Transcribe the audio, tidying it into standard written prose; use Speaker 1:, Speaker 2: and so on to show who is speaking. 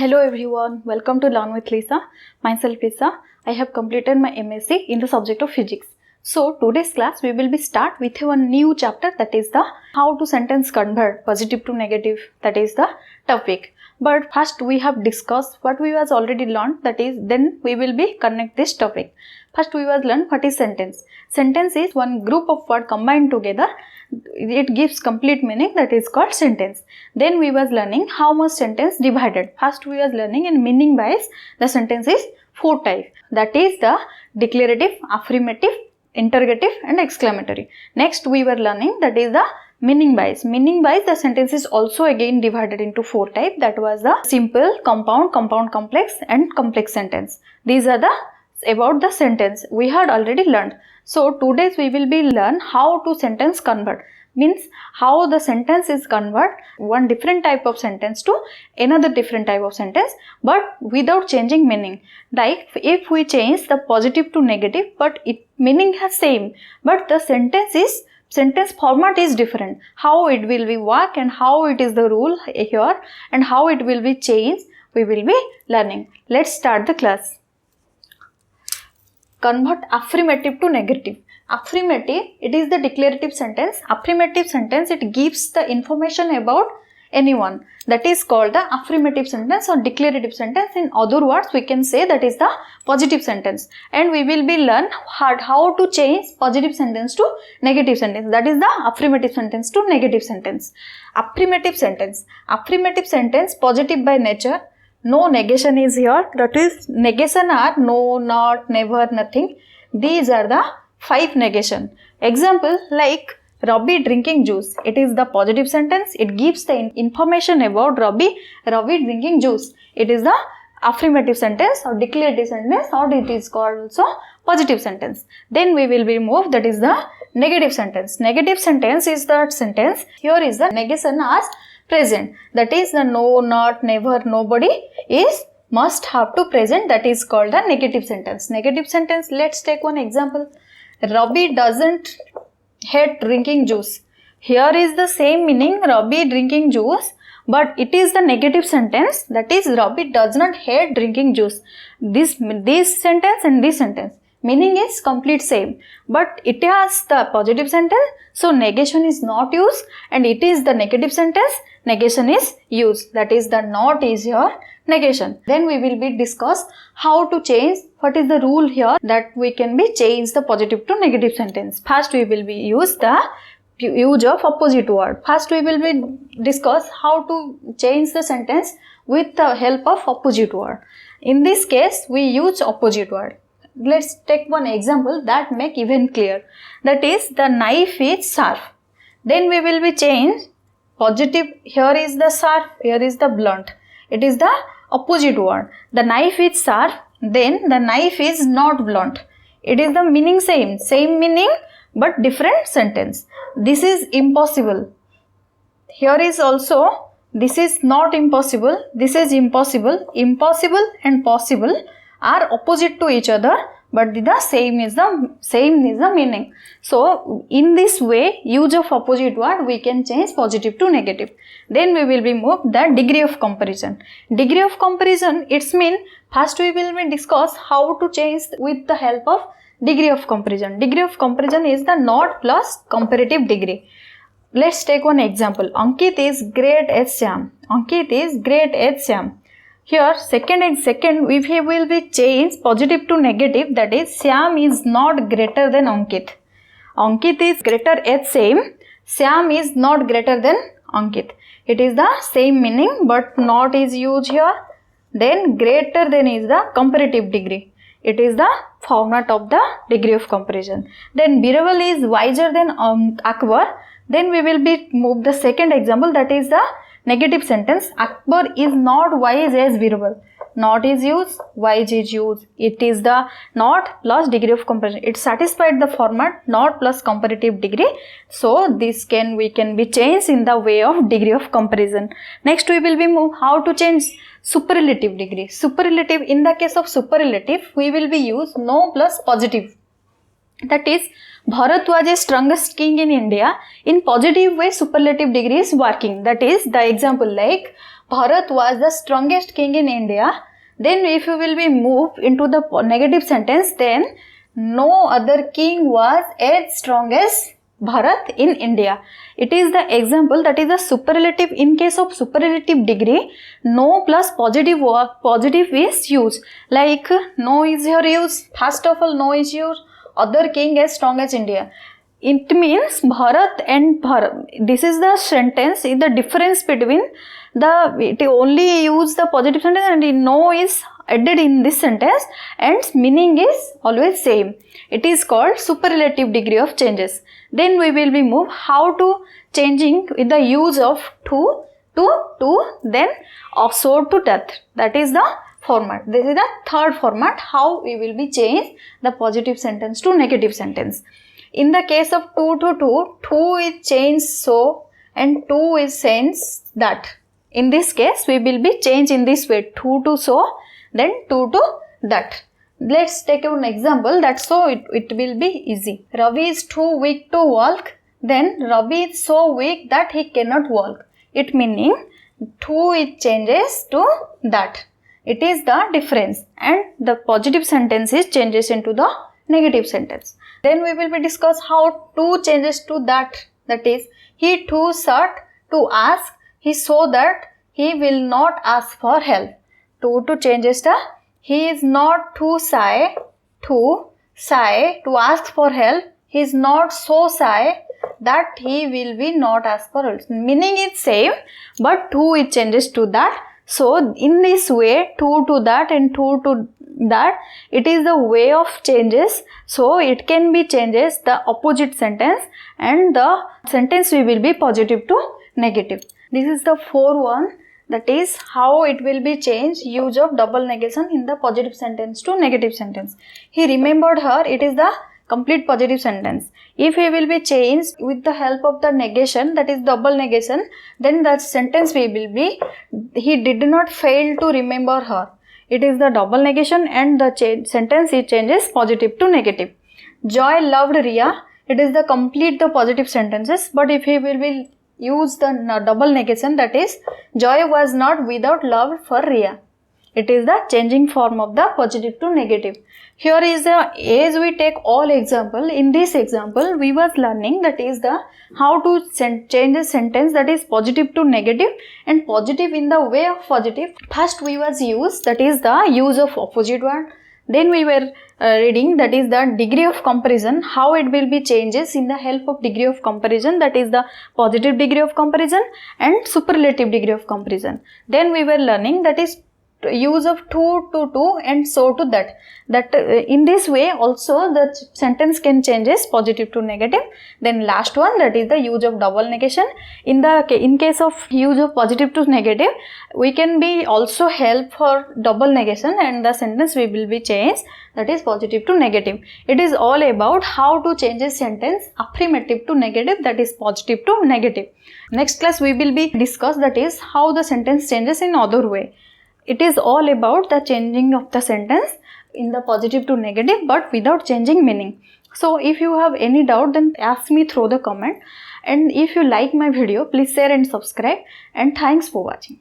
Speaker 1: Hello everyone, welcome to Learn with Lisa. Myself Lisa. I have completed my MSc in the subject of physics. So today's class we will be start with one new chapter, that is the how to sentence convert positive to negative, that is the topic. But first we have discussed what we was already learned, that is then we will be connect this topic. First we was learn what is sentence. Sentence is one group of words combined together. It gives complete meaning, that is called sentence. Then we was learning how much sentence divided. First we was learning in meaning wise the sentence is 4 types, that is the declarative, affirmative, interrogative and exclamatory. Next we were learning that is the meaning wise. Meaning wise the sentence is also again divided into 4 types, that was the simple, compound, compound complex and complex sentence. These are the about the sentence we had already learned. So today we will be learn how to sentence convert, means how the sentence is convert one different type of sentence to another different type of sentence, but without changing meaning. Like if we change the positive to negative, but it meaning has same, but the sentence format is different. How it will be work and how it is the rule here and how it will be changed, we will be learning. Let's start the class. Convert affirmative to negative. Affirmative, it is the declarative sentence. Affirmative sentence, it gives the information about anyone. That is called the affirmative sentence or declarative sentence. In other words, we can say that is the positive sentence. And we will be learn how to change positive sentence to negative sentence. That is the affirmative sentence to negative sentence. Affirmative sentence. Affirmative sentence, positive by nature. No negation is here, that is negation are no, not, never, nothing. These are the 5 negation. Example like Ravi drinking juice. It is the positive sentence. It gives the information about Ravi drinking juice. It is the affirmative sentence or declarative sentence, or it is called also positive sentence. Then we will be moved, that is the negative sentence. Negative sentence is that sentence. Here is the negation as present, that is the no, not, never, nobody is must have to present, that is called the negative sentence. Negative sentence, let's take one example. Ravi doesn't hate drinking juice. Here is the same meaning, Ravi drinking juice, but it is the negative sentence, that is Ravi does not hate drinking juice. This sentence and this sentence meaning is complete same, but it has the positive sentence, so negation is not used, and it is the negative sentence, negation is used, that is the not is your negation. Then we will be discuss how to change, what is the rule here that we can be change the positive to negative sentence. First we will be use the use of opposite word. First we will be discuss how to change the sentence with the help of opposite word. In this case we use opposite word. Let's take one example that make even clear. That is the knife is sharp. Then we will be change positive. Here is the sharp, here is the blunt. It is the opposite word. The knife is sharp, then the knife is not blunt. It is the meaning same meaning but different sentence. This is impossible. Here is also, this is not impossible, this is impossible. Impossible and possible are opposite to each other, but the same is the meaning. So in this way, use of opposite word we can change positive to negative. Then we will be moved the degree of comparison. Degree of comparison, it's mean first we will be discuss how to change with the help of degree of comparison. Degree of comparison is the not plus comparative degree. Let's take one example. Ankit is great as Syam. Ankit is great as Syam. Here second, if he will be changed positive to negative, that is Syam is not greater than Ankit. Ankit is greater as same, Syam is not greater than Ankit. It is the same meaning but not is used here. Then greater than is the comparative degree. It is the format of the degree of comparison. Then Biraval is wiser than Akbar. Then we will be move the second example, that is the negative sentence. Akbar is not wise as Biraval. Not is used, wise is used. It is the not plus degree of comparison. It satisfied the format not plus comparative degree. So this we can be changed in the way of degree of comparison. Next we will be move how to change superlative degree. Superlative, in the case of superlative we will be use no plus positive. That is Bharat was the strongest king in India. In positive way superlative degree is working. That is the example like Bharat was the strongest king in India, then if you will be moved into the negative sentence, then no other king was as strong as Bharat in India. It is the example, that is the superlative. In case of superlative degree, no plus positive is used. Like no is here used. First of all, no is used. Other king as strong as India. It means Bharat and Bharat. This is the sentence, is the difference between it only use the positive sentence and no is added in this sentence and meaning is always same. It is called superlative degree of changes. Then we will be moved how to changing with the use of to, then of so to that. That is the format. This is the third format how we will be change the positive sentence to negative sentence. In the case of to is changed so and to is changed that. In this case, we will be changed in this way, to so, then to that. Let's take an example, that so it will be easy. Ravi is too weak to walk, then Ravi is so weak that he cannot walk. It meaning to it changes to that. It is the difference, and the positive sentence is changes into the negative sentence. Then we will be discuss how to changes to that. That is, he too sought to ask, he saw that he will not ask for help. To changes the he is not too shy to ask for help. He is not so shy that he will be not ask for help. Meaning is same, but to it changes to that. So in this way, to that and to that, it is the way of changes. So it can be changes the opposite sentence, and the sentence we will be positive to negative. This is the 4th, that is how it will be changed use of double negation in the positive sentence to negative sentence. He remembered her, it is the complete positive sentence. If he will be changed with the help of the negation, that is double negation, then the sentence we will be he did not fail to remember her. It is the double negation, and the sentence it changes positive to negative. Joy loved Riya, it is the complete the positive sentences, but if he will be use the double negation, that is Joy was not without love for Riya. It is the changing form of the positive to negative. Here is the, as we take all example, in this example we was learning, that is the how to change a sentence that is positive to negative, and positive in the way of positive. First we was use, that is the use of opposite word. Then we were reading, that is the degree of comparison, how it will be changes in the help of degree of comparison, that is the positive degree of comparison and superlative degree of comparison. Then we were learning, that is use of to and so to that. In this way also the sentence can changes positive to negative. Then last one, that is the use of double negation. In case of use of positive to negative, we can be also help for double negation, and the sentence we will be changed, that is positive to negative. It is all about how to change a sentence affirmative to negative, that is positive to negative. Next class we will be discuss, that is how the sentence changes in other way. It is all about the changing of the sentence in the positive to negative, but without changing meaning. So if you have any doubt, then ask me through the comment. And if you like my video, please share and subscribe. And thanks for watching.